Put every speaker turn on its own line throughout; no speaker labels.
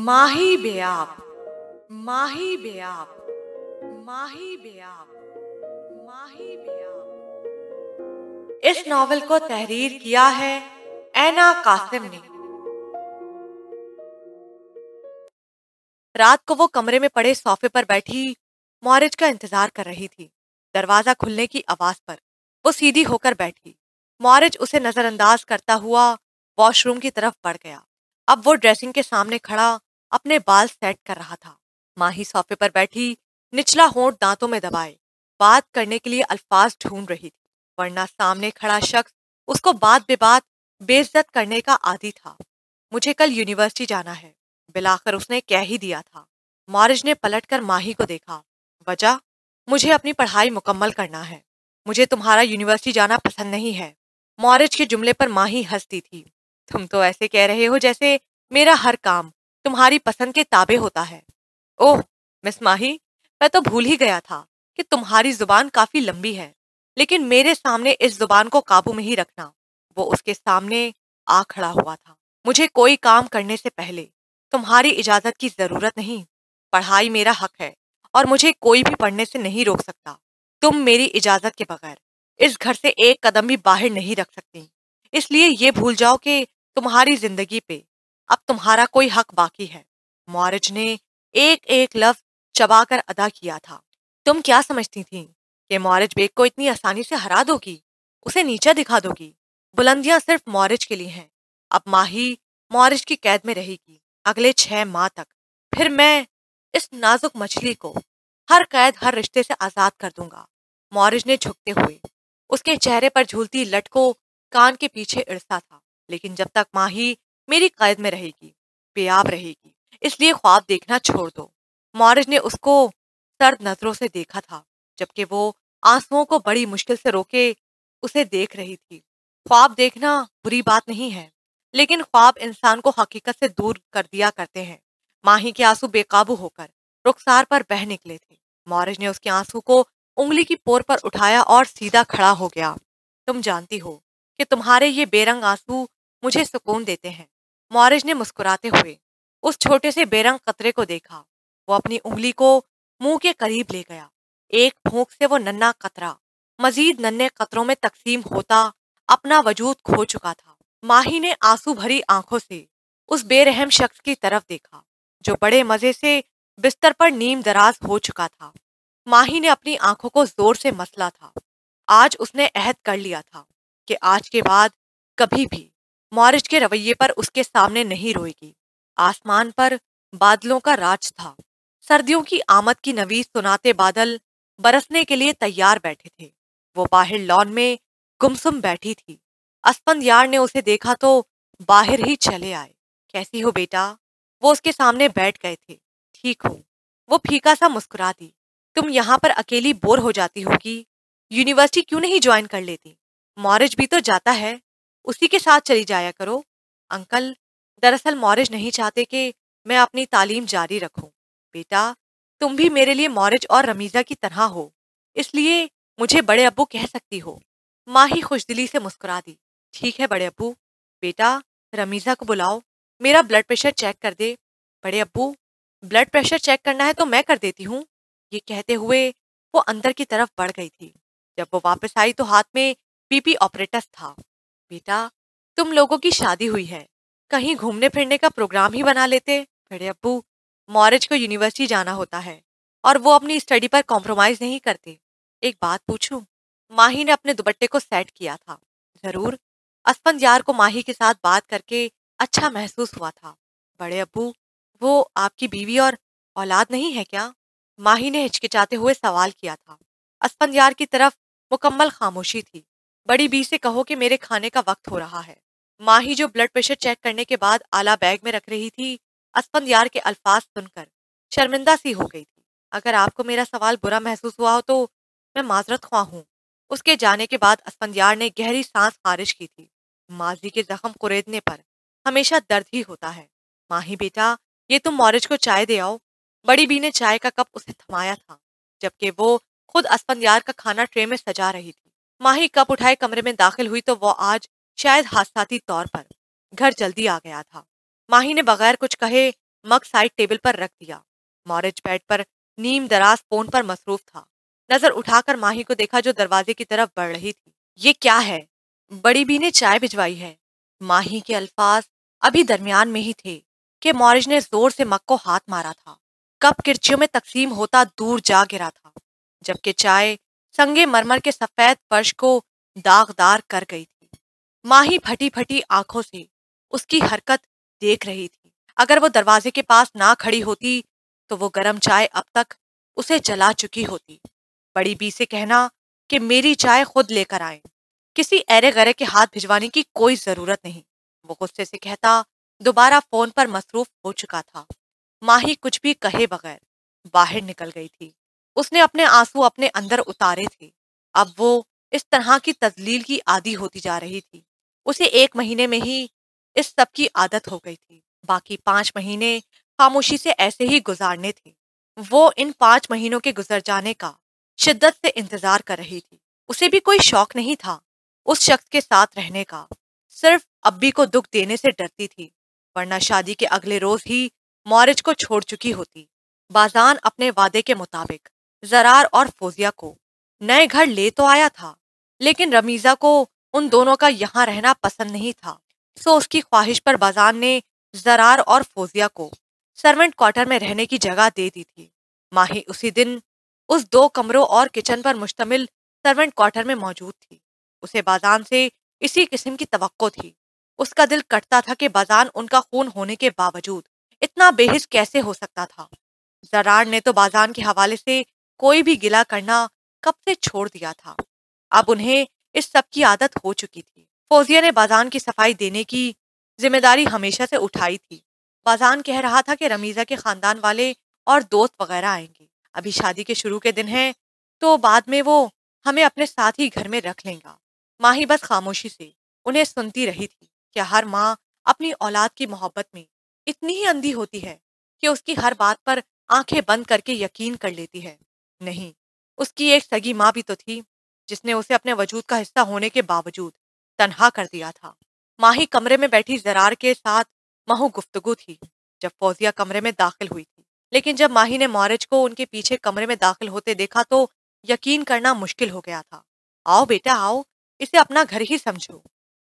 माही बेआब, माही बेआब, माही बेआब, माही बेआब। इस नॉवल को तहरीर किया है ऐना कासिम ने। रात को वो कमरे में पड़े सोफे पर बैठी मौरिज का इंतजार कर रही थी। दरवाजा खुलने की आवाज पर वो सीधी होकर बैठी। मौरिज उसे नजरअंदाज करता हुआ वॉशरूम की तरफ बढ़ गया। अब वो ड्रेसिंग के सामने खड़ा अपने बाल सेट कर रहा था। माही सोफे पर बैठी निचला होंठ दांतों में दबाए बात करने के लिए अल्फाज ढूंढ रही थी, वरना सामने खड़ा शख्स उसको बात बेबात बेइज्जत करने का आदी था। मुझे कल यूनिवर्सिटी जाना है, बिलाखिर उसने कह ही दिया था। मौरिज ने पलटकर माही को देखा। वजह? मुझे अपनी पढ़ाई मुकम्मल करना है। मुझे तुम्हारा यूनिवर्सिटी जाना पसंद नहीं है। मौरिज के जुमले पर माही हंसती थी। तुम तो ऐसे कह रहे हो जैसे मेरा हर काम तुम्हारी पसंद के ताबे होता है। ओह मिस माही, मैं तो भूल ही गया था कि तुम्हारी जुबान काफी लंबी है, लेकिन मेरे सामने इस जुबान को काबू में ही रखना। वो उसके सामने आ खड़ा हुआ था। मुझे कोई काम करने से पहले तुम्हारी इजाजत की जरूरत नहीं। पढ़ाई मेरा हक है और मुझे कोई भी पढ़ने से नहीं रोक सकता। तुम मेरी इजाजत के बगैर इस घर से एक कदम भी बाहर नहीं रख सकती। इसलिए ये भूल जाओ कि तुम्हारी जिंदगी पे अब तुम्हारा कोई हक बाकी है। मौरिज ने एक एक लफ्ज चबाकर अदा किया था। तुम क्या समझती थी कि मौरिज बेग को इतनी आसानी से हरा दोगी, उसे नीचा दिखा दोगी? बुलंदियां सिर्फ मौरिज के लिए हैं। अब माही मौरिज की कैद में रहेगी अगले 6 माह तक। फिर मैं इस नाजुक मछली को हर कैद हर रिश्ते से आजाद कर दूंगा। मौरिज ने झुकते हुए उसके चेहरे पर झूलती लट को कान के पीछे इड़सा था। लेकिन जब तक माही मेरी कैद में रहेगी, बेआब रहेगी, इसलिए ख्वाब देखना छोड़ दो। मौरिज ने उसको सर्द नजरों से देखा था, जबकि वो आंसुओं को बड़ी मुश्किल से रोके उसे देख रही थी। ख्वाब देखना बुरी बात नहीं है, लेकिन ख्वाब इंसान को हकीकत से दूर कर दिया करते हैं। माही के आंसू बेकाबू होकर रुखसार पर बह निकले थे। मौरिज ने उसके आंसू को उंगली की पोर पर उठाया और सीधा खड़ा हो गया। तुम जानती हो कि तुम्हारे ये बेरंग आंसू मुझे सुकून देते हैं। मौरिज ने मुस्कुराते हुए उस छोटे से बेरंग कतरे को देखा। वो अपनी उंगली को मुंह के करीब ले गया। एक फूंक से वो नन्हा कतरा मजीद नन्हे कतरों में तकसीम होता अपना वजूद खो चुका था। माही ने आंसू भरी आंखों से उस बेरहम शख्स की तरफ देखा जो बड़े मजे से बिस्तर पर नीम दराज हो चुका था। माही ने अपनी आंखों को जोर से मसला था। आज उसने अहद कर लिया था कि आज के बाद कभी भी मौरिज के रवैये पर उसके सामने नहीं रोएगी। आसमान पर बादलों का राज था। सर्दियों की आमद की नवीस सुनाते बादल बरसने के लिए तैयार बैठे थे। वो बाहर लॉन में गुमसुम बैठी थी। अस्फंदयार ने उसे देखा तो बाहर ही चले आए। कैसी हो बेटा? वो उसके सामने बैठ गए थे। ठीक हूँ, वो फीका सा मुस्कुरा दी। तुम यहाँ पर अकेली बोर हो जाती होगी, यूनिवर्सिटी क्यों नहीं ज्वाइन कर लेती? मौरिज भी तो जाता है, उसी के साथ चली जाया करो। अंकल, दरअसल मौरिज नहीं चाहते कि मैं अपनी तालीम जारी रखूं। बेटा, तुम भी मेरे लिए मौरिज और रमीजा की तरह हो, इसलिए मुझे बड़े अब्बू कह सकती हो। माही खुशदिली से मुस्कुरा दी। ठीक है बड़े अब्बू। बेटा, रमीजा को बुलाओ, मेरा ब्लड प्रेशर चेक कर दे। बड़े अब्बू, ब्लड प्रेशर चेक करना है तो मैं कर देती हूँ। ये कहते हुए वो अंदर की तरफ बढ़ गई थी। जब वो वापस आई तो हाथ में बीपी ऑपरेटस था। बेटा, तुम लोगों की शादी हुई है, कहीं घूमने फिरने का प्रोग्राम ही बना लेते। बड़े अब्बू, मौरिज को यूनिवर्सिटी जाना होता है और वो अपनी स्टडी पर कॉम्प्रोमाइज नहीं करते। एक बात पूछूं? माही ने अपने दुपट्टे को सेट किया था। जरूर। अस्फंदयार को माही के साथ बात करके अच्छा महसूस हुआ था। बड़े अब्बू, वो आपकी बीवी और औलाद नहीं है क्या? माही ने हिचकिचाते हुए सवाल किया था। अस्फंदयार की तरफ मुकम्मल खामोशी थी। बड़ी बी से कहो कि मेरे खाने का वक्त हो रहा है। माही जो ब्लड प्रेशर चेक करने के बाद आला बैग में रख रही थी, अस्फंदयार के अल्फाज सुनकर शर्मिंदा सी हो गई थी। अगर आपको मेरा सवाल बुरा महसूस हुआ हो तो मैं माजरत ख्वाह हूँ। उसके जाने के बाद अस्फंदयार ने गहरी सांस खारिज की थी। माजी के जख्म कुरेदने पर हमेशा दर्द ही होता है। माही बेटा, ये तुम मौरिज को चाय दे आओ। बड़ी बी ने चाय का कप उसे थमाया था, जबकि वो खुद अस्फंदयार का खाना ट्रे में सजा रही थी। माही कप उठाए कमरे में दाखिल हुई तो वो आज शायद हादसाती तौर पर घर जल्दी आ गया था। माही ने बगैर कुछ कहे मग साइड टेबल पर रख दिया। मौरिज बेड पर नीम दराज फोन पर मसरूफ था। नजर उठाकर माही को देखा जो दरवाजे की तरफ बढ़ रही थी। ये क्या है? बड़ी बी ने चाय भिजवाई है। माही के अल्फाज अभी दरमियान में ही थे कि मौरिज ने जोर से मग को हाथ मारा था। कप किरचियों में तकसीम होता दूर जा गिरा था, जबकि चाय संगे मरमर के सफेद फर्श को दागदार कर गई थी। माही फटी फटी आंखों से उसकी हरकत देख रही थी। अगर वो दरवाजे के पास ना खड़ी होती तो वो गर्म चाय अब तक उसे जला चुकी होती। बड़ी बी से कहना कि मेरी चाय खुद लेकर आए, किसी ऐरे गरे के हाथ भिजवाने की कोई जरूरत नहीं। वो गुस्से से कहता दोबारा फोन पर मसरूफ हो चुका था। माही कुछ भी कहे बगैर बाहर निकल गई थी। उसने अपने आंसू अपने अंदर उतारे थे। अब वो इस तरह की तजलील की आदी होती जा रही थी। उसे 1 महीने में ही इस सब की आदत हो गई थी। बाकी 5 महीने खामोशी से ऐसे ही गुजारने थे। वो इन 5 महीनों के गुजर जाने का शिद्दत से इंतजार कर रही थी। उसे भी कोई शौक नहीं था उस शख्स के साथ रहने का। सिर्फ अब्बी को दुख देने से डरती थी, वरना शादी के अगले रोज ही मौरिज को छोड़ चुकी होती। बाजान अपने वादे के मुताबिक जरार और फौजिया को नए घर ले तो आया था, लेकिन रमीजा को उन दोनों का यहाँ रहना पसंद नहीं था। सो उसकी ख्वाहिश पर बाजान ने जरार और फौजिया को सर्वेंट क्वार्टर में रहने की जगह दे दी थी। माही उसी दिन उस 2 कमरों और किचन पर मुश्तमिल सर्वेंट क्वार्टर में मौजूद थी। उसे बाजान से इसी किस्म की तवक्को थी। उसका दिल कटता था कि बाजान उनका खून होने के बावजूद इतना बेहिस कैसे हो सकता था। जरार ने तो बाजान के हवाले से कोई भी गिला करना कब से छोड़ दिया था। अब उन्हें इस सब की आदत हो चुकी थी। फौजिया ने बाजान की सफाई देने की जिम्मेदारी हमेशा से उठाई थी। बाजान कह रहा था कि रमीजा के खानदान वाले और दोस्त वगैरह आएंगे। अभी शादी के शुरू के दिन हैं, तो बाद में वो हमें अपने साथ ही घर में रख लेगा। माही बस खामोशी से उन्हें सुनती रही थी। क्या हर माँ अपनी औलाद की मोहब्बत में इतनी ही अंधी होती है कि उसकी हर बात पर आंखें बंद करके यकीन कर लेती है? नहीं, उसकी एक सगी माँ भी तो थी जिसने उसे अपने वजूद का हिस्सा होने के बावजूद तन्हा कर दिया था। माही कमरे में बैठी जरार के साथ महू गुफ्तगू थी जब फौजिया कमरे में दाखिल हुई थी। लेकिन जब माही ने मौरिज को उनके पीछे कमरे में दाखिल होते देखा तो यकीन करना मुश्किल हो गया था। आओ बेटा आओ, इसे अपना घर ही समझो।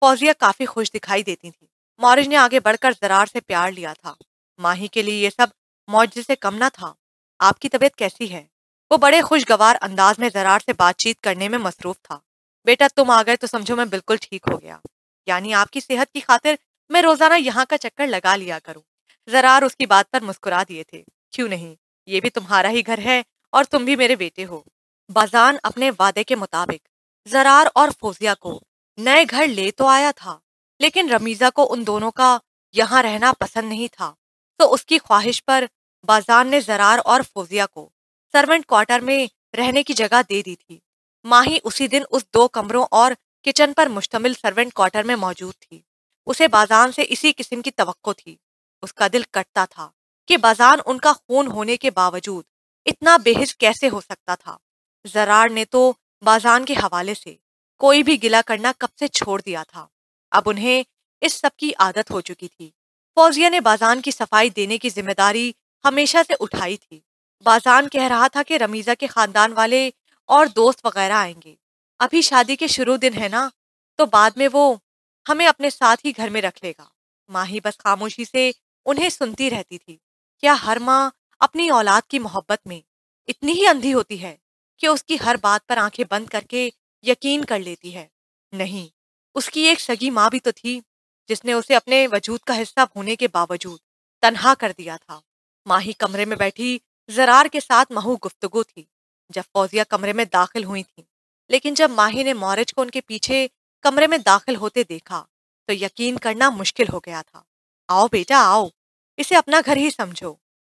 फौजिया काफी खुश दिखाई देती थी। मौरिज ने आगे बढ़कर जरार से प्यार लिया था। माही के लिए ये सब मौजे से कम न था। आपकी तबीयत कैसी है? वो बड़े खुशगवार अंदाज में जरार से बातचीत करने में मसरूफ था। बेटा तुम आ गए तो समझो मैं बिल्कुल ठीक हो गया। यानी आपकी सेहत की खातिर मैं रोजाना यहाँ का चक्कर लगा लिया करूं। जरार उसकी बात पर मुस्कुरा दिए थे। क्यों नहीं, ये भी तुम्हारा ही घर है और तुम भी मेरे बेटे हो। बाजान अपने वादे के मुताबिक जरार और फौजिया को नए घर ले तो आया था, लेकिन रमीजा को उन दोनों का यहाँ रहना पसंद नहीं था। तो उसकी ख्वाहिश पर बाजान ने जरार और फौजिया को सर्वेंट क्वार्टर में रहने की जगह दे दी थी। माही उसी दिन उस 2 कमरों और किचन पर मुश्तमिल सर्वेंट क्वार्टर में मौजूद थी। उसे बाजान से इसी किस्म की तवक्को थी। उसका दिल कटता था कि बाजान उनका खून होने के बावजूद इतना बेहिस कैसे हो सकता था। जरार ने तो बाजान के हवाले से कोई भी गिला करना कब से छोड़ दिया था। अब उन्हें इस सब की आदत हो चुकी थी। फौजिया ने बाजान की सफाई देने की जिम्मेदारी हमेशा से उठाई थी। बाजान कह रहा था कि रमीजा के खानदान वाले और दोस्त वगैरह आएंगे। अभी शादी के शुरू दिन है ना, तो बाद में वो हमें अपने साथ ही घर में रख लेगा। माही बस खामोशी से उन्हें सुनती रहती थी। क्या हर माँ अपनी औलाद की मोहब्बत में इतनी ही अंधी होती है कि उसकी हर बात पर आंखें बंद करके यकीन कर लेती है? नहीं, उसकी एक सगी माँ भी तो थी जिसने उसे अपने वजूद का हिस्सा होने के बावजूद तन्हा कर दिया था। माही कमरे में बैठी जरार के साथ महू गुफ्तगू थी जब फौजिया कमरे में दाखिल हुई थी। लेकिन जब माही ने मौरिज को उनके पीछे कमरे में दाखिल होते देखा तो यकीन करना मुश्किल हो गया था। आओ बेटा आओ, इसे अपना घर ही समझो।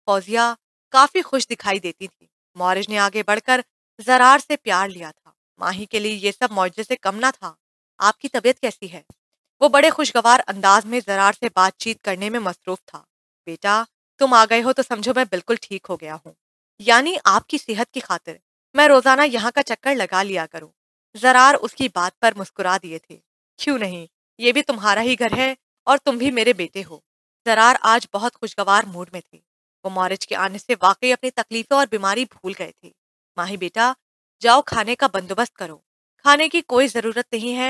फौजिया काफी खुश दिखाई देती थी। मौरिज ने आगे बढ़कर जरार से प्यार लिया था। माही के लिए ये सब मौजे से कम ना था। आपकी तबीयत कैसी है? वो बड़े खुशगवार अंदाज में जरार से बातचीत करने में मसरूफ था। बेटा तुम आ गए हो तो समझो मैं बिल्कुल ठीक हो गया हूँ। यानी आपकी सेहत की खातिर मैं रोजाना यहाँ का चक्कर लगा लिया करूँ। जरार उसकी बात पर मुस्कुरा दिए थे। क्यों नहीं, ये भी तुम्हारा ही घर है और तुम भी मेरे बेटे हो। जरार आज बहुत खुशगवार मूड में थे। वो मौरिज के आने से वाकई अपनी तकलीफें और बीमारी भूल गए थे। माही बेटा, जाओ खाने का बंदोबस्त करो। खाने की कोई जरूरत नहीं है,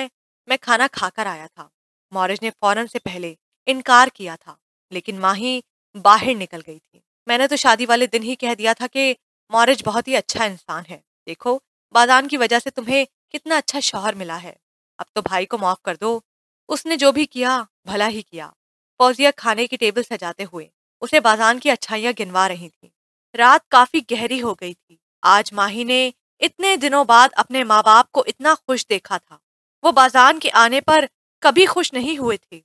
मैं खाना खाकर आया था। मौरिज ने फौरन से पहले इनकार किया था, लेकिन माही बाहर निकल गई थी। मैंने तो शादी वाले दिन ही कह दिया था कि मौरिज बहुत ही अच्छा इंसान है। देखो, बादान की वजह से तुम्हें कितना अच्छा शौहर मिला है। अब तो भाई को माफ कर दो, उसने जो भी किया भला ही किया। फौजिया खाने की टेबल सजाते हुए उसे बाजान की अच्छाइयां गिनवा रही थी। रात काफी गहरी हो गई थी। आज माही ने इतने दिनों बाद अपने माँ बाप को इतना खुश देखा था। वो बाजान के आने पर कभी खुश नहीं हुए थे,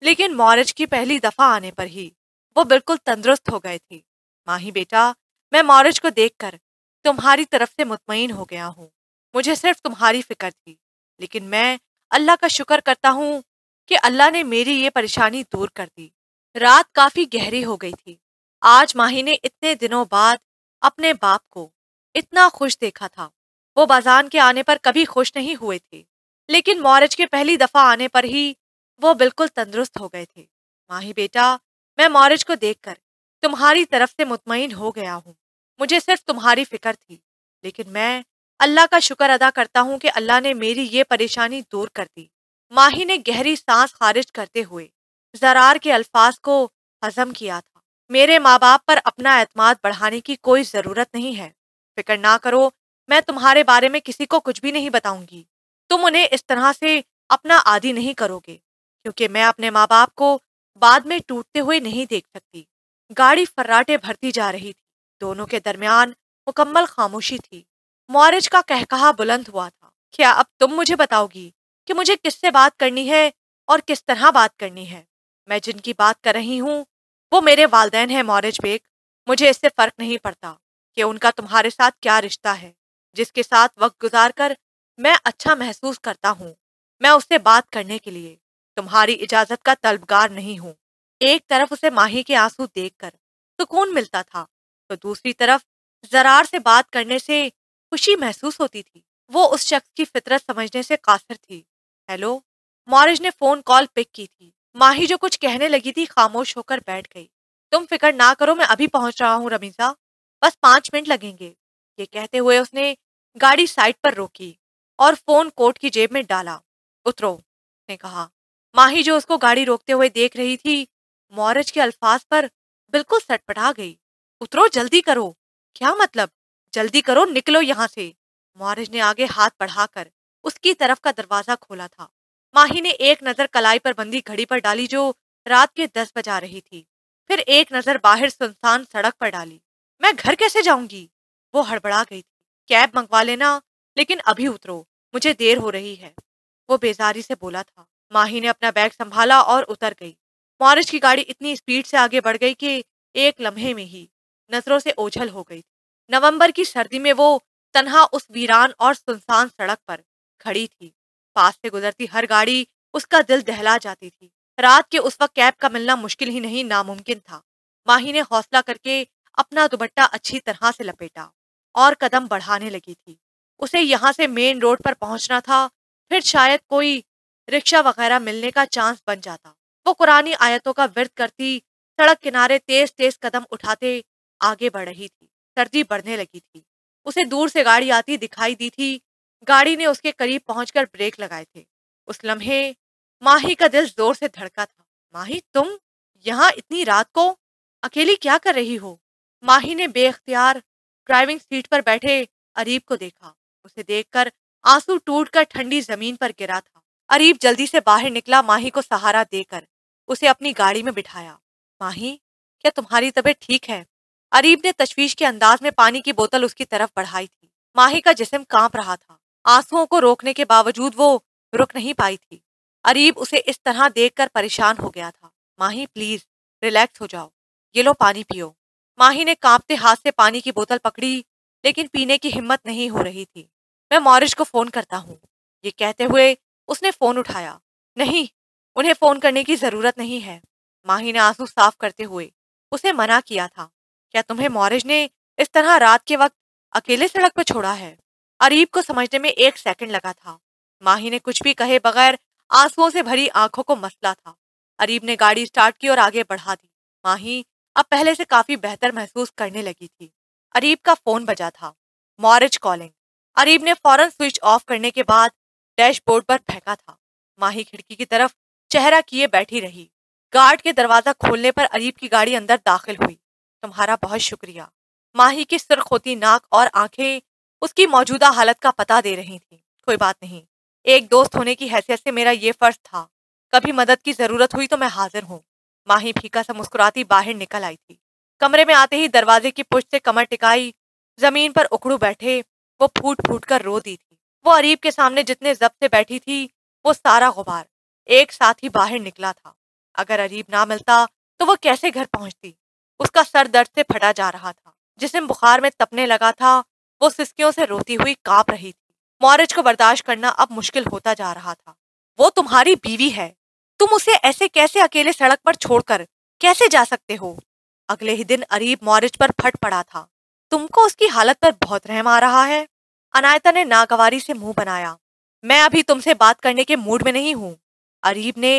लेकिन मौरिज की पहली दफा आने पर ही वो बिल्कुल तंदुरुस्त हो गए थे। माही बेटा, मैं मौरिज को देखकर तुम्हारी तरफ से मुतमईन हो गया हूँ। मुझे सिर्फ तुम्हारी फिक्र थी, लेकिन मैं अल्लाह का शुक्र करता हूँ कि अल्लाह ने मेरी ये परेशानी दूर कर दी। रात काफी गहरी हो गई थी। आज माही ने इतने दिनों बाद अपने बाप को इतना खुश देखा था। वो बाजान के आने पर कभी खुश नहीं हुए थे, लेकिन मौरिज के पहली दफा आने पर ही वो बिल्कुल तंदुरुस्त हो गए थे। माही बेटा, मैं मौरिज को देखकर तुम्हारी तरफ से मुतमईन हो गया हूँ। मुझे सिर्फ तुम्हारी फिक्र थी, लेकिन मैं अल्लाह का शुक्र अदा करता हूँ कि अल्लाह ने मेरी ये परेशानी दूर कर दी। माही ने गहरी सांस खारिज करते हुए जरार के अल्फाज को हजम किया था। मेरे माँ बाप पर अपना एतमाद बढ़ाने की कोई जरूरत नहीं है। फिक्र ना करो, मैं तुम्हारे बारे में किसी को कुछ भी नहीं बताऊंगी। तुम उन्हें इस तरह से अपना आदी नहीं करोगे, क्योंकि मैं अपने माँ बाप को बाद में टूटते हुए नहीं देख सकती। गाड़ी फर्राटे भरती जा रही थी। दोनों के दरमियान मुकम्मल खामोशी थी। मौरिज का कहकहा बुलंद हुआ था। क्या अब तुम मुझे बताओगी कि मुझे किससे बात करनी है और किस तरह बात करनी है? मैं जिनकी बात कर रही हूँ वो मेरे वालदैन हैं मौरिज बेग। मुझे इससे फर्क नहीं पड़ता कि उनका तुम्हारे साथ क्या रिश्ता है। जिसके साथ वक्त गुजार कर मैं अच्छा महसूस करता हूँ, मैं उससे बात करने के लिए तुम्हारी इजाजत का तलबगार नहीं हूँ। एक तरफ उसे माही के आंसू देखकर सुकून मिलता था, तो दूसरी तरफ जरार से बात करने से खुशी महसूस होती थी। वो उस शख्स की फितरत समझने से कासिर थी। हेलो। मौरिज ने फोन कॉल पिक की थी। माही जो कुछ कहने लगी थी खामोश होकर बैठ गई। तुम फिक्र ना करो, मैं अभी पहुंच रहा हूँ रमीजा, बस 5 मिनट लगेंगे। ये कहते हुए उसने गाड़ी साइड पर रोकी और फोन कोट की जेब में डाला। उतरो, उसने कहा। माही जो उसको गाड़ी रोकते हुए देख रही थी, मौरिज के अल्फाज पर बिल्कुल सटपटा गई। उतरो, जल्दी करो। क्या मतलब? जल्दी करो, निकलो यहाँ से। मौरिज ने आगे हाथ बढ़ाकर उसकी तरफ का दरवाजा खोला था। माही ने एक नजर कलाई पर बंदी घड़ी पर डाली जो रात के 10 बजा रही थी। फिर एक नजर बाहर सुनसान सड़क पर डाली। मैं घर कैसे जाऊंगी? वो हड़बड़ा गई थी। कैब मंगवा लेना, लेकिन अभी उतरो, मुझे देर हो रही है, वो बेजारी से बोला था। माही ने अपना बैग संभाला और उतर गई। मौरिज की गाड़ी इतनी स्पीड से आगे बढ़ गई कि एक लम्हे में ही नजरों से ओझल हो गई। नवंबर की सर्दी में वो तन्हा उस वीरान और सुनसान सड़क पर खड़ी थी। पास से गुजरती हर गाड़ी उसका दिल दहला जाती थी। रात के उस वक्त कैब का मिलना मुश्किल ही नहीं, नामुमकिन था। माही ने हौसला करके अपना दुपट्टा अच्छी तरह से लपेटा और कदम बढ़ाने लगी थी। उसे यहाँ से मेन रोड पर पहुंचना था, फिर शायद कोई रिक्शा वगैरह मिलने का चांस बन जाता। वो कुरानी आयतों का विर्द करती सड़क किनारे तेज तेज कदम उठाते आगे बढ़ रही थी। सर्दी बढ़ने लगी थी। उसे दूर से गाड़ी आती दिखाई दी थी। गाड़ी ने उसके करीब पहुंचकर ब्रेक लगाए थे। उस लम्हे माही का दिल जोर से धड़का था। माही, तुम यहाँ इतनी रात को अकेली क्या कर रही हो? माही ने बेख्तियार ड्राइविंग सीट पर बैठे अरीब को देखा। उसे देखकर आंसू टूटकर ठंडी जमीन पर गिरा था। अरीब जल्दी से बाहर निकला, माही को सहारा देकर उसे अपनी गाड़ी में बिठाया। माही, क्या तुम्हारी तबीयत ठीक है? अरीब ने तशवीश के अंदाज में पानी की बोतल उसकी तरफ बढ़ाई थी। माही का जिस्म कांप रहा था। आंसुओं को रोकने के बावजूद वो रुक नहीं पाई थी। अरीब उसे इस तरह देखकर परेशान हो गया था। माही प्लीज रिलैक्स हो जाओ, ये लो पानी पियो। माही ने कांपते हाथ से पानी की बोतल पकड़ी, लेकिन पीने की हिम्मत नहीं हो रही थी। मैं मौरिज को फोन करता हूँ, ये कहते हुए उसने फोन उठाया। नहीं, उन्हें फोन करने की जरूरत नहीं है। माही ने आंसू साफ करते हुए उसे मना किया था। क्या तुम्हें मौरिज ने इस तरह रात के वक्त अकेले सड़क पर छोड़ा है? अरीब को समझने में 1 सेकंड लगा था। माही ने कुछ भी कहे बगैर आंसुओं से भरी आंखों को मसला था। अरीब ने गाड़ी स्टार्ट की और आगे बढ़ा दी। माही अब पहले से काफी बेहतर महसूस करने लगी थी। अरीब का फोन बजा था। Moritz calling. अरीब ने फौरन स्विच ऑफ करने के बाद डैशबोर्ड पर फेंका था। माही खिड़की की तरफ चेहरा किए बैठी रही। गार्ड के दरवाजा खोलने पर अरीब की गाड़ी अंदर दाखिल हुई। तुम्हारा बहुत शुक्रिया। माही की सुर्ख होती नाक और आंखें उसकी मौजूदा हालत का पता दे रही थी। कोई बात नहीं, एक दोस्त होने की हैसियत से मेरा ये फर्ज था। कभी मदद की जरूरत हुई तो मैं हाजिर हूँ। माही फीका सा मुस्कुराती बाहर निकल आई थी। कमरे में आते ही दरवाजे की पुष्ट से कमर टिकाई जमीन पर उखड़ू बैठे वो फूट फूट कर रो दी थी। वो अरीब के सामने जितने जब्त से बैठी थी वो सारा गुबार एक साथ ही बाहर निकला था। अगर अरीब ना मिलता तो वो कैसे घर पहुंचती। उसका सर दर्द से फटा जा रहा था। जिस्म बुखार में तपने लगा था। वो सिसकियों से रोती हुई कांप रही थी। मॉरिज को बर्दाश्त करना अब मुश्किल होता जा रहा था। वो तुम्हारी बीवी है। तुम उसे ऐसे कैसे अकेले सड़क पर छोड़कर कैसे जा सकते हो। अगले ही दिन अरीब मॉरिज पर फट पड़ा था। तुमको उसकी हालत पर बहुत रहम आ रहा है। अनायता ने नागवारी से मुंह बनाया। मैं अभी तुमसे बात करने के मूड में नहीं हूं। अरीब ने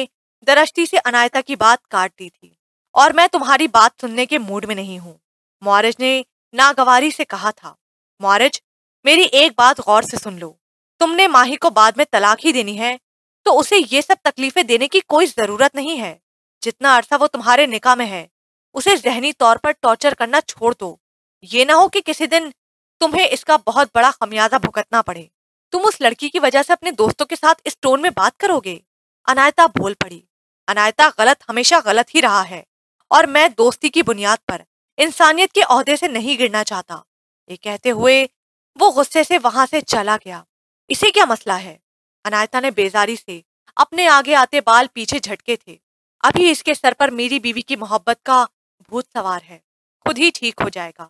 दरश्ती से अनायता की बात काट दी थी। और मैं तुम्हारी बात सुनने के मूड में नहीं हूं। मॉरिज ने नागवारी से कहा था। मॉरिज, मेरी एक बात गौर से सुन लो। तुमने माही को बाद में तलाक ही देनी है तो उसे ये सब तकलीफें देने की कोई जरूरत नहीं है। जितना अरसा वो तुम्हारे निकाह में है उसे जहनी तौर पर टॉर्चर करना छोड़ दो। ये ना हो कि किसी दिन तुम्हें इसका बहुत बड़ा खमियाजा भुगतना पड़े। तुम उस लड़की की वजह से अपने दोस्तों के साथ इस टोन में बात करोगे। अनायता बोल पड़ी। अनायता, गलत हमेशा गलत ही रहा है और मैं दोस्ती की बुनियाद पर इंसानियत के ओहदे से नहीं गिरना चाहता। ये कहते हुए वो गुस्से से वहां से चला गया। इसे क्या मसला है। अनायता ने बेजारी से अपने आगे आते बाल पीछे झटके थे। अभी इसके सर पर मेरी बीवी की मोहब्बत का भूत सवार है। खुद ही ठीक हो जाएगा।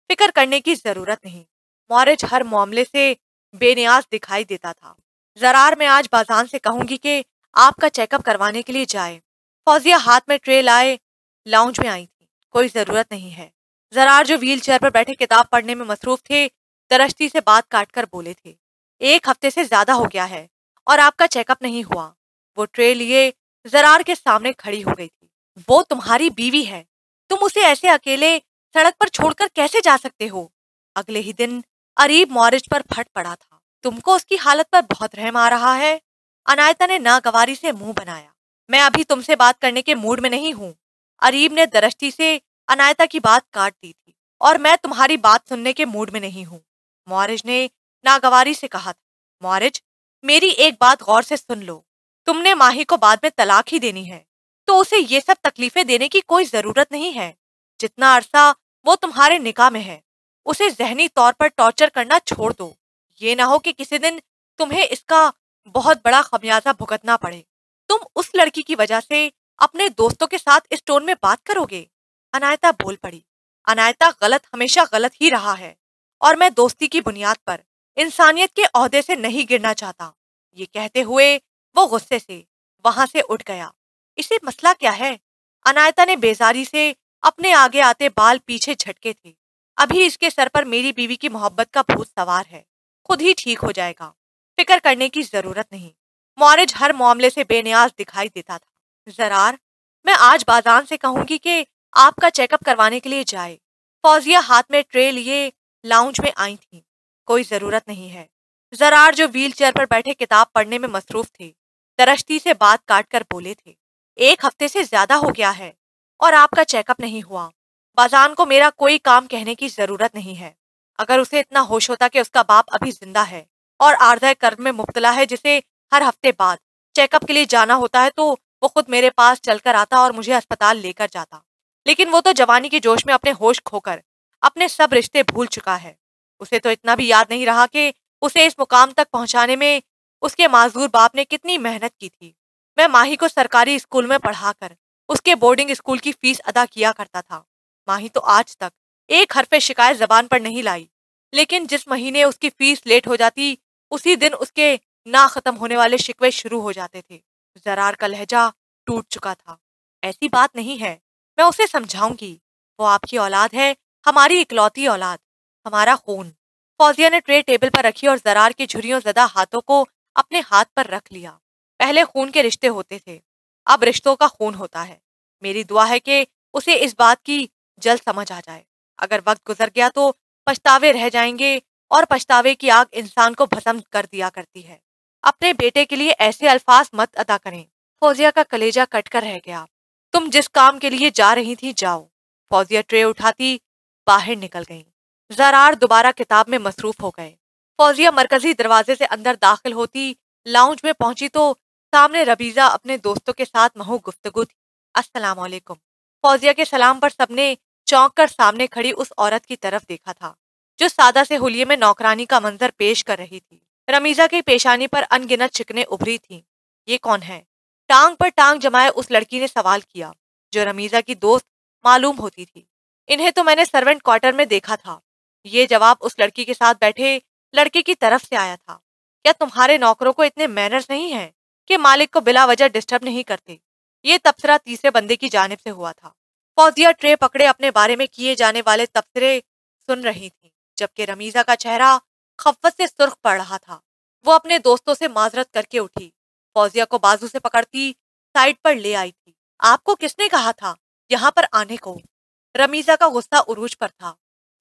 फिक्र करने की जरूरत नहीं। मॉरिज हर मामले से बेनियाज दिखाई देता था। जरार, मैं आज बाजान से कहूंगी कि आपका चेकअप करवाने के लिए जाए। फौजिया हाथ में ट्रे लाए लाउंज में आई थी। कोई जरूरत नहीं है। जरार, जो व्हील चेयर पर बैठे किताब पढ़ने में मसरूफ थे, दरश्ती से बात काटकर बोले थे। एक हफ्ते से ज्यादा हो गया है और आपका चेकअप नहीं हुआ। वो ट्रे लिए जरार के सामने खड़ी हो गई थी। वो तुम्हारी बीवी है। तुम उसे ऐसे अकेले सड़क पर छोड़कर कैसे जा सकते हो। अगले ही दिन अरीब मॉरिज पर फट पड़ा था। तुमको उसकी हालत पर बहुत रहम आ रहा है। अनायता ने नागवारी से मुंह बनाया। मैं अभी तुमसे बात करने के मूड में नहीं हूँ। अरीब ने दरश्ती से अनायता की बात काट दी थी। और मैं तुम्हारी बात सुनने के मूड में नहीं हूँ। मॉरिज ने नागवारी से कहा था। मॉरिज, मेरी एक बात गौर से सुन लो। तुमने माही को बाद में तलाक ही देनी है तो उसे ये सब तकलीफें देने की कोई जरूरत नहीं है। जितना अरसा वो तुम्हारे निकाह में है उसे जहनी तौर पर टॉर्चर करना छोड़ दो। ये ना हो कि किसी दिन तुम्हें इसका बहुत बड़ा खमियाजा भुगतना पड़े। तुम उस लड़की की वजह से अपने दोस्तों के साथ इस टोन में बात करोगे। अनायता बोल पड़ी। अनायता, गलत हमेशा गलत ही रहा है और मैं दोस्ती की बुनियाद पर इंसानियत के ओहदे से नहीं गिरना चाहता। ये कहते हुए वो गुस्से से वहां से उठ गया। इसे मसला क्या है। अनायता ने बेजारी से अपने आगे आते बाल पीछे झटके थे। अभी इसके सर पर मेरी बीवी की मोहब्बत का भूत सवार है। खुद ही ठीक हो जाएगा। फिक्र करने की जरूरत नहीं। मॉरिज हर मामले से बेनियाज दिखाई देता था। जरार, मैं आज बाजान से कहूंगी कि आपका चेकअप करवाने के लिए जाए। फौजिया हाथ में ट्रे लिए लाउंज में आई थी। कोई जरूरत नहीं है। जरार, जो व्हील चेयर पर बैठे किताब पढ़ने में मसरूफ थे, दरश्ती से बात काट कर बोले थे। एक हफ्ते से ज्यादा हो गया है और आपका चेकअप नहीं हुआ। बाजान को मेरा कोई काम कहने की जरूरत नहीं है। अगर उसे इतना होश होता कि उसका बाप अभी जिंदा है और आर्दय कर्म में मुब्तला है जिसे हर हफ्ते बाद चेकअप के लिए जाना होता है, तो वो खुद मेरे पास चलकर आता और मुझे अस्पताल लेकर जाता। लेकिन वो तो जवानी के जोश में अपने होश खोकर अपने सब रिश्ते भूल चुका है। उसे तो इतना भी याद नहीं रहा कि उसे इस मुकाम तक पहुंचाने में उसके माजूर बाप ने कितनी मेहनत की थी। मैं माही को सरकारी स्कूल में पढ़ाकर उसके बोर्डिंग स्कूल की फीस अदा किया करता था। माही तो आज तक एक हरफे शिकायत जबान पर नहीं लाई। लेकिन जिस महीने उसकी फीस लेट हो जाती उसी दिन उसके ना खत्म होने वाले शिकवे शुरू हो जाते थे। जरार का लहजा टूट चुका था। ऐसी बात नहीं है, मैं उसे समझाऊंगी। वो आपकी औलाद है, हमारी इकलौती औलाद, हमारा खून। फौजिया ने ट्रे टेबल पर रखी और जरार के झुर्रियों ज़दा हाथों को अपने हाथ पर रख लिया। पहले खून के रिश्ते होते थे, अब रिश्तों का खून होता है। मेरी दुआ है कि उसे इस बात की जल्द समझ आ जाए। अगर वक्त गुजर गया तो पछतावे रह जाएंगे, और पछतावे की आग इंसान को भस्म कर दिया करती है। अपने बेटे के लिए ऐसे अल्फाज मत अदा करें। फौजिया का कलेजा कटकर रह गया। तुम जिस काम के लिए जा रही थी जाओ। फौजिया ट्रे उठाती बाहर निकल गई। जरार दोबारा किताब में मसरूफ हो गए। फौजिया मरकजी दरवाजे से अंदर दाखिल होती लाउंज में पहुंची तो सामने रबीजा अपने दोस्तों के साथ महू गुफ्तगू थी। अस्सलाम वालेकुम। फौजिया के सलाम पर सबने चौंक कर सामने खड़ी उस औरत की तरफ देखा था जो सादा से हुलिये में नौकरानी का मंजर पेश कर रही थी। रमीजा की पेशानी पर अनगिनत चिकने उभरी थीं। ये कौन है? टांग पर टांग जमाए उस लड़की ने सवाल किया, जो रमीजा की दोस्त मालूम होती थी। इन्हें तो मैंने सर्वेंट क्वार्टर में देखा था। ये जवाब उस लड़की के साथ बैठे लड़के की तरफ से आया था। क्या तुम्हारे नौकरों को इतने मैनर्स नहीं हैं कि मालिक को बिला वजह डिस्टर्ब नहीं करते? ये तबसरा तीसरे बंदे की जानिब से हुआ था। फौजिया ट्रे पकड़े अपने बारे में किए जाने वाले तबसरे सुन रही थी, जबकि रमीजा का चेहरा खफ्फत से सुर्ख पड़ रहा था। वो अपने दोस्तों से माजरत करके उठी। फौजिया को बाजू से पकड़ती साइड पर ले आई थी। आपको किसने कहा था यहाँ पर आने को? रमीजा का गुस्सा उरूज पर था।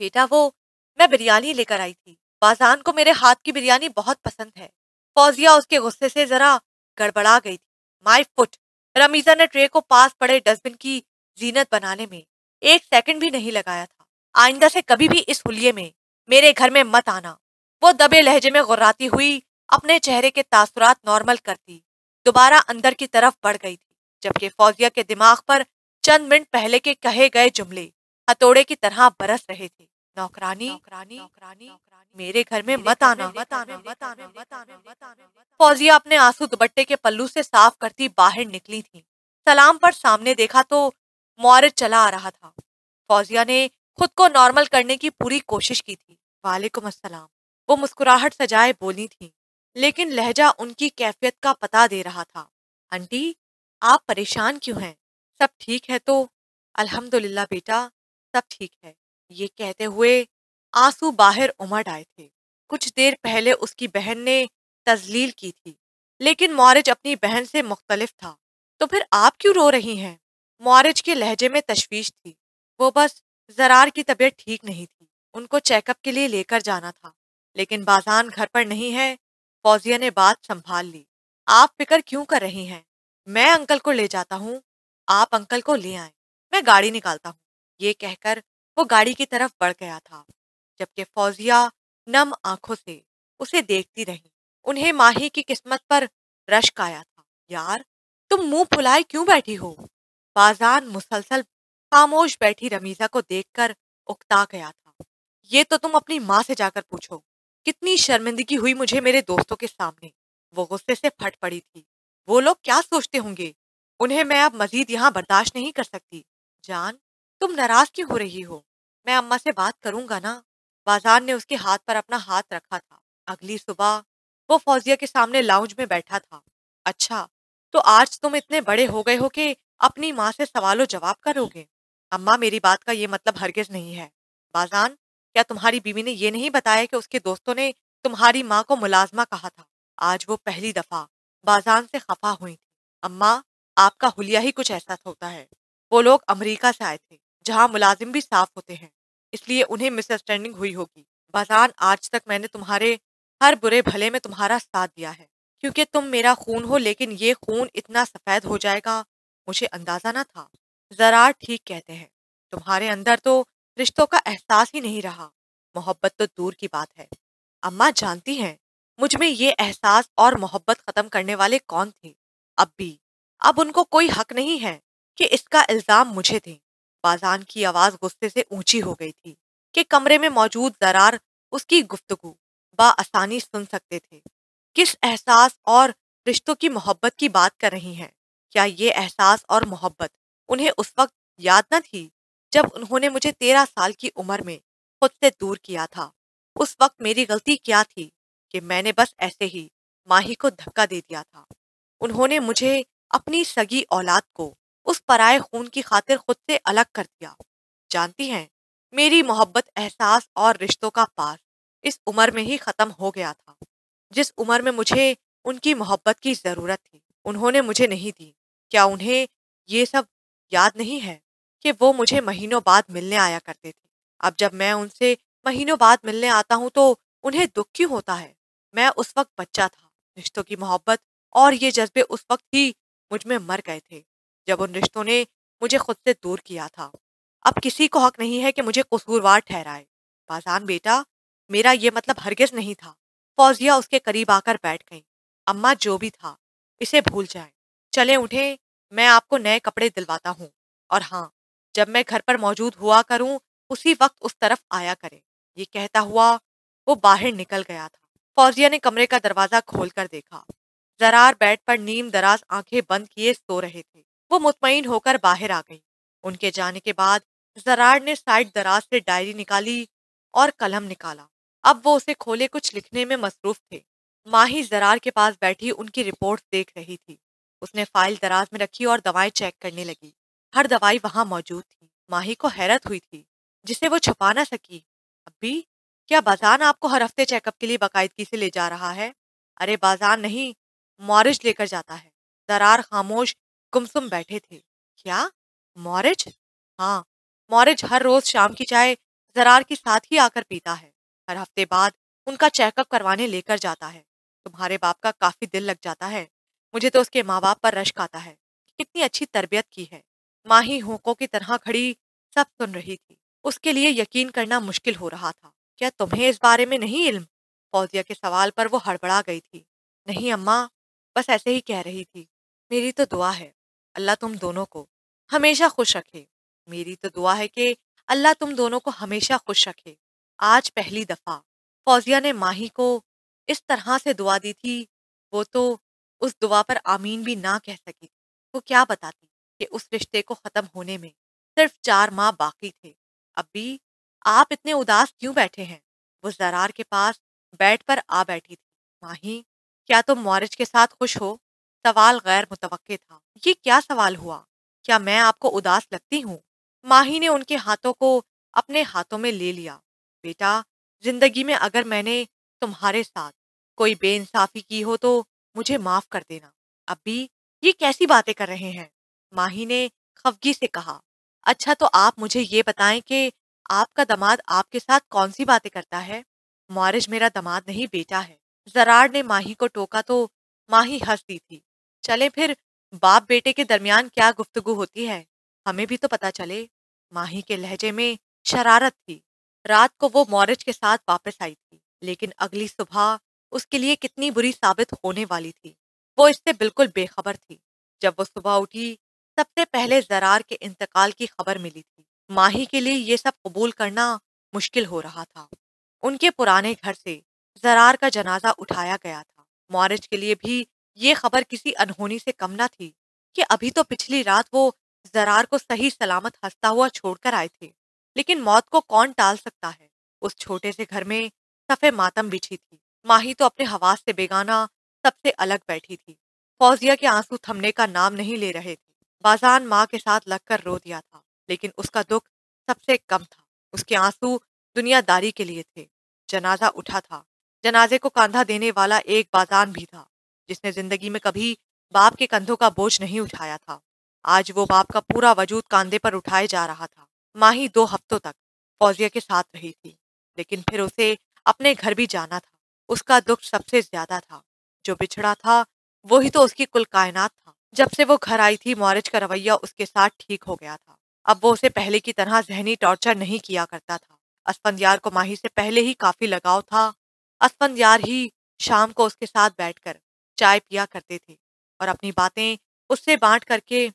बेटा, वो मैं बिरयानी लेकर आई थी। बाजान को मेरे हाथ की बिरयानी बहुत पसंद है। फौजिया उसके गुस्से से जरा गड़बड़ा गई थी। My foot. रमीजा ने ट्रे को पास पड़े डस्टबिन की जीनत बनाने में 1 सेकंड भी नहीं लगाया था। आइंदा से कभी भी इस हुलिये में मेरे घर में मत आना। वो दबे लहजे में गुर्राती हुई अपने चेहरे के तासुरात नॉर्मल करती दोबारा अंदर की तरफ बढ़ गई थी, जबकि फौजिया के दिमाग पर चंद मिनट पहले के कहे गए जुमले हथौड़े की तरह बरस रहे थे। नौकरानी, नौकरानी, नौकरानी, मेरे घर में मत आना, मत आना, मत आना, मत आना, मत आना। फौजिया अपने आंसू दुपट्टे के पल्लू से साफ करती बाहर निकली थी। सलाम पर सामने देखा तो मुआरिज चला आ रहा था। फौजिया ने खुद को नॉर्मल करने की पूरी कोशिश की थी। वालेकुम अस्सलाम। वो मुस्कुराहट सजाए बोली थी, लेकिन लहजा उनकी कैफियत का पता दे रहा था। आंटी, आप परेशान क्यों हैं? सब ठीक है तो? अल्हम्दुलिल्लाह बेटा, सब ठीक है। ये कहते हुए आंसू बाहर उमड़ आए थे। कुछ देर पहले उसकी बहन ने तजलील की थी, लेकिन मौरिज अपनी बहन से मुख्तलिफ था। तो फिर आप क्यों रो रही हैं? मौरिज के लहजे में तशवीश थी। वो बस जरार की तबीयत ठीक नहीं थी, उनको चेकअप के लिए लेकर जाना था, लेकिन बाजान घर पर नहीं है। फौजिया ने बात संभाल ली। आप फिक्र क्यों कर रही हैं? मैं अंकल को ले जाता हूँ। आप अंकल को ले आए, मैं गाड़ी निकालता हूँ। ये कहकर वो गाड़ी की तरफ बढ़ गया था, जबकि फौजिया नम आंखों से उसे देखती रही। उन्हें माही की किस्मत पर रश्क आया था। यार, तुम मुंह फुलाए क्यों बैठी हो? बाजान मुसलसल खामोश बैठी रमीजा को देखकर उकता गया था। ये तो तुम अपनी माँ से जाकर पूछो। कितनी शर्मिंदगी हुई मुझे मेरे दोस्तों के सामने। वो गुस्से से फट पड़ी थी। वो लोग क्या सोचते होंगे? उन्हें मैं अब मजीद यहाँ बर्दाश्त नहीं कर सकती। जान, तुम नाराज क्यों हो रही हो? मैं अम्मा से बात करूंगा ना। बाजार ने उसके हाथ पर अपना हाथ रखा था। अगली सुबह वो फौजिया के सामने लाउंज में बैठा था। अच्छा, तो आज तुम इतने बड़े हो गए हो कि अपनी माँ से सवालों जवाब करोगे? अम्मा, मेरी बात का ये मतलब हरगिज नहीं है। बाजान, क्या तुम्हारी बीवी ने ये नहीं बताया कि उसके दोस्तों ने तुम्हारी माँ को मुलाजमा कहा था? आज वो पहली दफा बाजान से खफा हुई थी। अम्मा, आपका हुलिया ही कुछ ऐसा होता है। वो लोग अमेरिका से आए थे, जहाँ मुलाजिम भी साफ होते हैं, इसलिए उन्हें मिसअंडरस्टैंडिंग हुई होगी। बाजान, आज तक मैंने तुम्हारे हर बुरे भले में तुम्हारा साथ दिया है, क्योंकि तुम मेरा खून हो, लेकिन ये खून इतना सफेद हो जाएगा मुझे अंदाजा ना था। जरा ठीक कहते हैं, तुम्हारे अंदर तो रिश्तों का एहसास ही नहीं रहा। मोहब्बत तो दूर की बात है। अम्मा जानती हैं मुझ में ये एहसास और मोहब्बत खत्म करने वाले कौन थे? अब भी। अब उनको कोई हक नहीं है कि इसका इल्जाम मुझे दें। बाजान की आवाज गुस्से से ऊंची हो गई थी कि कमरे में मौजूद जरार उसकी गुफ्तगू बाआसानी सुन सकते थे। किस एहसास और रिश्तों की मोहब्बत की बात कर रही हैं? क्या ये एहसास और मोहब्बत उन्हें उस वक्त याद न थी जब उन्होंने मुझे 13 साल की उम्र में खुद से दूर किया था? उस वक्त मेरी गलती क्या थी कि मैंने बस ऐसे ही माही को धक्का दे दिया था? उन्होंने मुझे अपनी सगी औलाद को उस पराये खून की खातिर खुद से अलग कर दिया। जानती हैं, मेरी मोहब्बत, एहसास और रिश्तों का पास इस उम्र में ही खत्म हो गया था, जिस उम्र में मुझे उनकी मोहब्बत की जरूरत थी। उन्होंने मुझे नहीं दी। क्या उन्हें ये सब याद नहीं है कि वो मुझे महीनों बाद मिलने आया करते थे? अब जब मैं उनसे महीनों बाद मिलने आता हूँ तो उन्हें दुख क्यों होता है? मैं उस वक्त बच्चा था। रिश्तों की मोहब्बत और ये जज्बे उस वक्त ही मुझ में मर गए थे, जब उन रिश्तों ने मुझे खुद से दूर किया था। अब किसी को हक नहीं है कि मुझे कसूरवार ठहराए। बाजान बेटा, मेरा ये मतलब हरगिज नहीं था। फौजिया उसके करीब आकर बैठ गई। अम्मा, जो भी था इसे भूल जाए। चले उठे, मैं आपको नए कपड़े दिलवाता हूँ। और हाँ, जब मैं घर पर मौजूद हुआ करूँ उसी वक्त उस तरफ आया करें। ये कहता हुआ वो बाहर निकल गया था। फौजिया ने कमरे का दरवाजा खोलकर देखा। जरार बेड पर नीम दराज आंखें बंद किए सो रहे थे। वो मुतमईन होकर बाहर आ गई। उनके जाने के बाद जरार ने साइड दराज से डायरी निकाली और कलम निकाला। अब वो उसे खोले कुछ लिखने में मसरूफ थे। माही जरार के पास बैठी उनकी रिपोर्ट देख रही थी। उसने फाइल दराज में रखी और दवाएं चेक करने लगी। हर दवाई वहां मौजूद थी। माही को हैरत हुई थी, जिसे वो छुपा ना सकी। अब्बी, क्या बाजान आपको हर हफ्ते चेकअप के लिए बाकायदगी से ले जा रहा है? अरे बाजान नहीं, मॉरिज लेकर जाता है। दरार खामोश गुमसुम बैठे थे। क्या? मॉरिज? हाँ, मॉरिज हर रोज शाम की चाय जरार के साथ ही आकर पीता है। हर हफ्ते बाद उनका चेकअप करवाने लेकर जाता है। तुम्हारे बाप का काफी दिल लग जाता है। मुझे तो उसके माँ बाप पर रश्क आता है। कितनी अच्छी तरबियत की है। माही होंकों की तरह खड़ी सब सुन रही थी। उसके लिए यकीन करना मुश्किल हो रहा था। क्या तुम्हें इस बारे में नहीं इल्म? फौजिया के सवाल पर वो हड़बड़ा गई थी। नहीं अम्मा, बस ऐसे ही कह रही थी। मेरी तो दुआ है अल्लाह तुम दोनों को हमेशा खुश रखे। मेरी तो दुआ है कि अल्लाह तुम दोनों को हमेशा खुश रखे। आज पहली दफा फौजिया ने माही को इस तरह से दुआ दी थी। वो तो उस दुआ पर आमीन भी ना कह सकी। वो क्या बताती कि उस रिश्ते को खत्म होने में सिर्फ 4 माह बाकी थे। अब्बी, आप इतने उदास क्यों बैठे हैं? वो जरार के पास बेड पर आ बैठी थी। माही, क्या तुम मौरिज के साथ खुश हो? सवाल गैर मुतवक्के था। ये क्या सवाल हुआ? क्या मैं आपको उदास लगती हूँ? माही ने उनके हाथों को अपने हाथों में ले लिया। बेटा, जिंदगी में अगर मैंने तुम्हारे साथ कोई बेइंसाफी की हो तो मुझे माफ कर देना। अब्बी, ये कैसी बातें कर रहे हैं? माही ने खफगी से कहा। अच्छा, तो आप मुझे ये बताएं कि आपका दामाद आपके साथ कौन सी बातें करता है? मौरिज मेरा दामाद नहीं, बेटा है। जरार ने माही को टोका तो माही हंस दी थी। चले फिर, बाप बेटे के दरमियान क्या गुफ्तगू होती है, हमें भी तो पता चले। माही के लहजे में शरारत थी। रात को वो मौरिज के साथ वापस आई थी, लेकिन अगली सुबह उसके लिए कितनी बुरी साबित होने वाली थी वो इससे बिल्कुल बेखबर थी। जब वो सुबह उठी, सबसे पहले जरार के इंतकाल की खबर मिली थी। माही के लिए ये सब कबूल करना मुश्किल हो रहा था। उनके पुराने घर से जरार का जनाजा उठाया गया था। मौरिज के लिए भी ये खबर किसी अनहोनी से कम न थी कि अभी तो पिछली रात वो जरार को सही सलामत हंसता हुआ छोड़कर आए थे। लेकिन मौत को कौन टाल सकता है? उस छोटे से घर में सफे मातम बिछी थी। माही तो अपने हवास से बेगाना सबसे अलग बैठी थी। फौजिया के आंसू थमने का नाम नहीं ले रहे थे। बाजान माँ के साथ लगकर रो दिया था, लेकिन उसका दुख सबसे कम था। उसके आंसू दुनियादारी के लिए थे। जनाजा उठा था। जनाजे को कंधा देने वाला एक बाजान भी था, जिसने जिंदगी में कभी बाप के कंधों का बोझ नहीं उठाया था। आज वो बाप का पूरा वजूद कांधे पर उठाए जा रहा था। माही 2 हफ्तों तक फौजिया के साथ रही थी, लेकिन फिर उसे अपने घर भी जाना था। उसका दुख सबसे ज्यादा था। जो बिछड़ा था वही तो उसकी कुल कायनात था। जब से वो घर आई थी, मौरिज का रवैया उसके साथ ठीक हो गया था। अब वो उसे पहले की तरह जहनी टॉर्चर नहीं किया करता था। असफंदियार को माही से पहले ही काफी लगाव था। असफंदियार ही शाम को उसके साथ बैठकर चाय पिया करते थे और अपनी बातें उससे बांट करके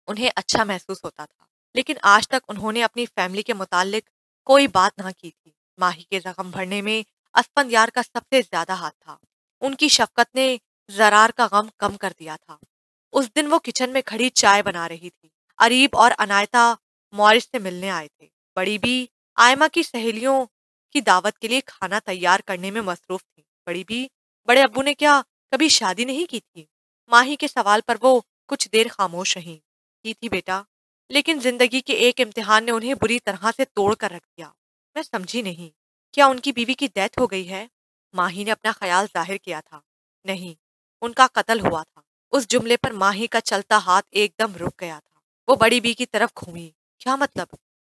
उन्हें अच्छा महसूस होता था। लेकिन आज तक उन्होंने अपनी फैमिली के मुतालिक कोई बात ना की थी। माही के जख्म भरने में असफंदियार का सबसे ज्यादा हाथ था। उनकी शफकत ने जरार का गम कम कर दिया था। उस दिन वो किचन में खड़ी चाय बना रही थी। अरीब और अनायता मौरिस से मिलने आए थे। बड़ी बी आयमा की सहेलियों की दावत के लिए खाना तैयार करने में मसरूफ थी। बड़ी बी, बड़े अब्बू ने क्या कभी शादी नहीं की थी? माही के सवाल पर वो कुछ देर खामोश रही। की थी बेटा, लेकिन जिंदगी के एक इम्तिहान ने उन्हें बुरी तरह से तोड़ कर रख दिया। मैं समझी नहीं, क्या उनकी बीवी की डेथ हो गई है? माही ने अपना ख्याल जाहिर किया था। नहीं, उनका कत्ल हुआ था। उस जुमले पर माही का चलता हाथ एकदम रुक गया था। वो बड़ी बी की तरफ घूमी। क्या मतलब?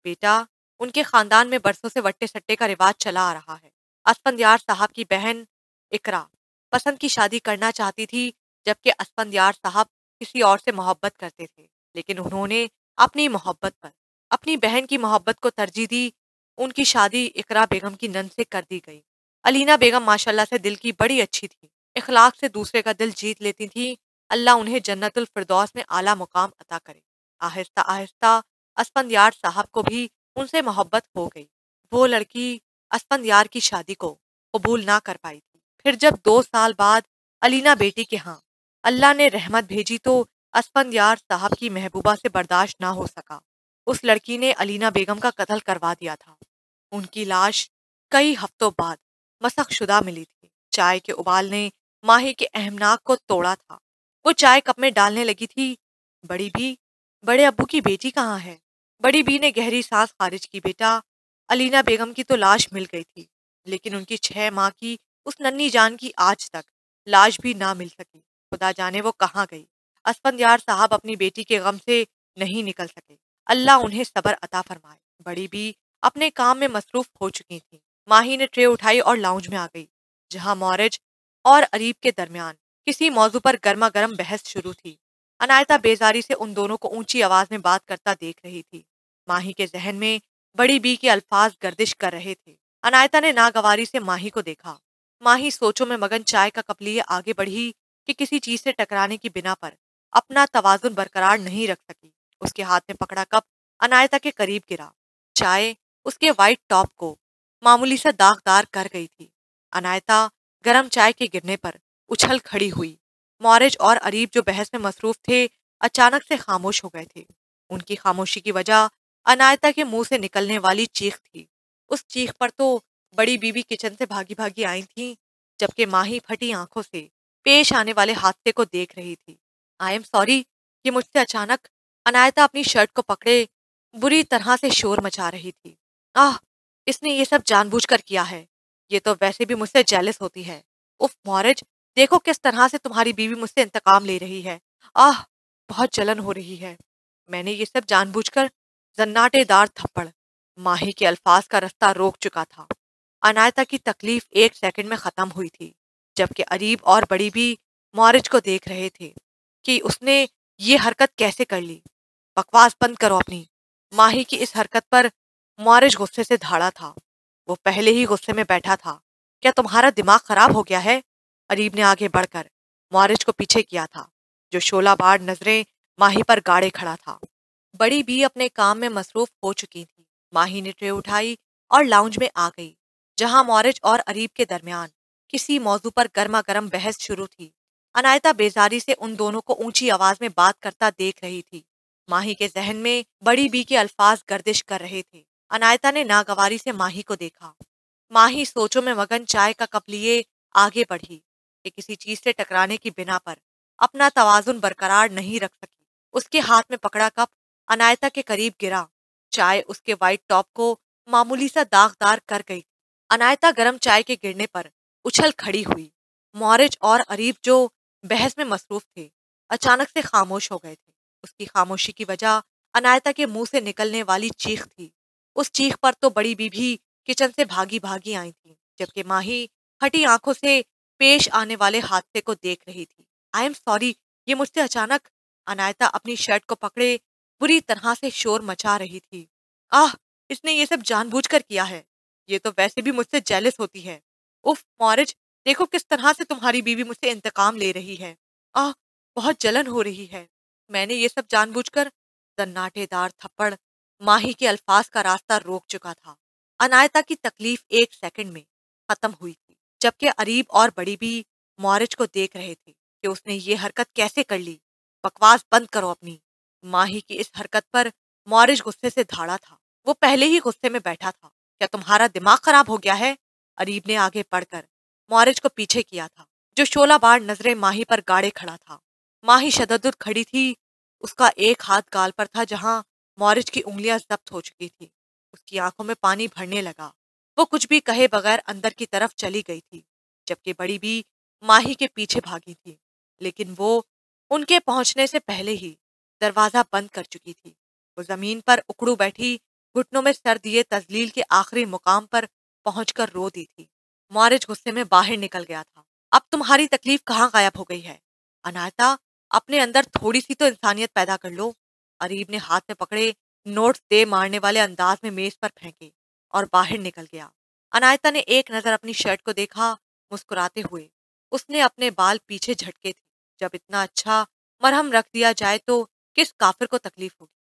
बेटा, उनके खानदान में बरसों से वट्टे सट्टे का रिवाज चला आ रहा है। असफंदियार साहब की बहन इकरा पसंद की शादी करना चाहती थी, जबकि असफंदियार साहब किसी और से मोहब्बत करते थे। लेकिन उन्होंने अपनी मोहब्बत पर अपनी बहन की मोहब्बत को तरजीह दी। उनकी शादी इकरा बेगम की नंद से कर दी गई। अलीना बेगम माशाल्लाह से दिल की बड़ी अच्छी थी, इखलाक से दूसरे का दिल जीत लेती थी। अल्लाह उन्हें जन्नतुल फिरदौस में आला मुकाम अता करे। आहिस्ता आहिस्ता असफंदियार साहब को भी उनसे मोहब्बत हो गई। वो लड़की असफंदियार की शादी को कबूल ना कर पाई थी। फिर जब 2 साल बाद अलीना बेटी के यहाँ अल्लाह ने रहमत भेजी तो असफंदियार साहब की महबूबा से बर्दाश्त ना हो सका। उस लड़की ने अलीना बेगम का कत्ल करवा दिया था। उनकी लाश कई हफ्तों बाद मसखशुदा मिली थी। चाय के उबाल ने माही के अहमनाक को तोड़ा था। वो चाय कप में डालने लगी थी। बड़ी भी, बड़े अब्बू की बेटी कहाँ है? बड़ी बी ने गहरी सांस खारिज की। बेटा, अलीना बेगम की तो लाश मिल गई थी, लेकिन उनकी 6 माह की उस नन्ही जान की आज तक लाश भी ना मिल सकी। खुदा जाने वो कहाँ गई। असफंदियार साहब अपनी बेटी के गम से नहीं निकल सके। अल्लाह उन्हें सब्र अता फरमाए। बड़ी बी अपने काम में मसरूफ हो चुकी थी। माही ने ट्रे उठाई और लाउंज में आ गई, जहां मौरज और अरीब के दरमियान किसी मौजू पर गर्मा गर्म बहस शुरू थी। अनायता बेजारी से उन दोनों को ऊंची आवाज में बात करता देख रही थी। माही के जहन में बड़ी बी के अल्फाज गर्दिश कर रहे थे। अनायता ने नागवारी से माही को देखा। माही सोचों में मगन चाय का कप लिए आगे बढ़ी कि किसी चीज से टकराने की बिना पर अपना तवाजुन बरकरार नहीं रख सकी। उसके हाथ में पकड़ा कप अनायता के करीब गिरा। चाय उसके वाइट टॉप को मामूली सा दागदार कर गई थी। अनायता गरम चाय के गिरने पर उछल खड़ी हुई। मौरज और अरीब जो बहस में मसरूफ थे, अचानक से खामोश हो गए थे। उनकी खामोशी की वजह अनायता के मुंह से निकलने वाली चीख थी। उस चीख पर तो बड़ी बीबी किचन से भागी भागी आई थी, जबकि माही फटी आंखों से पेश आने वाले हादसे को देख रही थी। आई एम सॉरी कि मुझसे अचानक। अनायता अपनी शर्ट को पकड़े बुरी तरह से शोर मचा रही थी। आह, इसने ये सब जानबूझकर किया है। ये तो वैसे भी मुझसे जेलस होती है। उफ मौरज, देखो किस तरह से तुम्हारी बीवी मुझसे इंतकाम ले रही है। आह, बहुत जलन हो रही है। मैंने ये सब जानबूझकर। जन्नाटेदार थप्पड़ माही के अल्फाज का रास्ता रोक चुका था। अनायता की तकलीफ 1 सेकंड में खत्म हुई थी, जबकि अरीब और बड़ी भी मौरज को देख रहे थे कि उसने ये हरकत कैसे कर ली। बकवास बंद करो अपनी। माही की इस हरकत पर मौरज गुस्से से धाड़ा था। वो पहले ही गुस्से में बैठा था। क्या तुम्हारा दिमाग खराब हो गया है? अरीब ने आगे बढ़कर मौरज को पीछे किया था, जो शोलाबार नजरें माही पर गाड़े खड़ा था। बड़ी बी अपने काम में मसरूफ हो चुकी थी। माही ने ट्रे उठाई और लाउंज में आ गई, जहां मौरज और अरीब के दरमियान किसी मौजू पर गर्मा गर्म बहस शुरू थी। अनायता बेजारी से उन दोनों को ऊंची आवाज में बात करता देख रही थी। माही के जहन में बड़ी बी के अल्फाज गर्दिश कर रहे थे। अनायता ने नागवारी से माही को देखा। माही सोचों में मगन चाय का कप लिए आगे बढ़ी कि किसी चीज से टकराने की बिना पर अपना तवाजुन बरकरार नहीं रख सकी। उसके हाथ में पकड़ा कप अनायता के करीब गिरा। चाय उसके वाइट टॉप को मामूली सा दागदार कर गई। अनायता गरम चाय के गिरने पर उछल खड़ी हुई। मौरज और अरीब जो बहस में मसरूफ थे, अचानक से खामोश हो गए थे। उसकी खामोशी की वजह अनायता के मुंह से निकलने वाली चीख थी। उस चीख पर तो बड़ी बीबी किचन से भागी भागी आई थी, जबकि माही फटी आंखों से पेश आने वाले हादसे को देख रही थी। आई एम सॉरी, ये मुझसे अचानक। अनायता अपनी शर्ट को पकड़े बुरी तरह से शोर मचा रही थी। आह, इसने ये सब जानबूझकर किया है। ये तो वैसे भी मुझसे जेलस होती है। उफ मौरज, देखो किस तरह से तुम्हारी बीवी मुझसे इंतकाम ले रही है। आह, बहुत जलन हो रही है। मैंने ये सब जानबूझकर। सन्नाटेदार थप्पड़ माही के अल्फाज का रास्ता रोक चुका था। अनायता की तकलीफ 1 सेकंड में खत्म हुई थी, जबकि अरीब और बड़ी भी मौरज को देख रहे थे कि उसने ये हरकत कैसे कर ली। बकवास बंद करो अपनी। माही की इस हरकत पर मौरज गुस्से से धाड़ा था। वो पहले ही गुस्से में बैठा था। क्या तुम्हारा दिमाग खराब हो गया है? अरीब ने आगे बढ़कर मौरज को पीछे किया था, जो शोलाबार नजरें माही पर गाड़े खड़ा था। माही शददुद खड़ी थी। उसका एक हाथ गाल पर था, जहां मौरज की उंगलियां जब्त हो चुकी थी। उसकी आंखों में पानी भरने लगा। वो कुछ भी कहे बगैर अंदर की तरफ चली गई थी, जबकि बड़ी भी माही के पीछे भागी थी। लेकिन वो उनके पहुंचने से पहले ही दरवाजा बंद कर चुकी थी। वो जमीन पर उकड़ू बैठी, घुटनों में सर दिए तजलील के आखिरी मुकाम पर पहुंचकर रो दी थी। मुआरिज गुस्से में बाहर निकल गया था। अब तुम्हारी तकलीफ कहाँ गायब हो गई है? अनायता, अपने अंदर थोड़ी सी तो इंसानियत पैदा कर लो। अरीब ने हाथ में पकड़े नोट दे मारने वाले अंदाज में मेज पर फेंके और बाहर निकल गया। अनायता ने एक नजर अपनी शर्ट को देखा, मुस्कुराते हुए। उसने अपने बाल पीछे झटके थे। जब इतना अच्छा मरहम रख दिया जाए तो किस काफिर को तकलीफ होगी।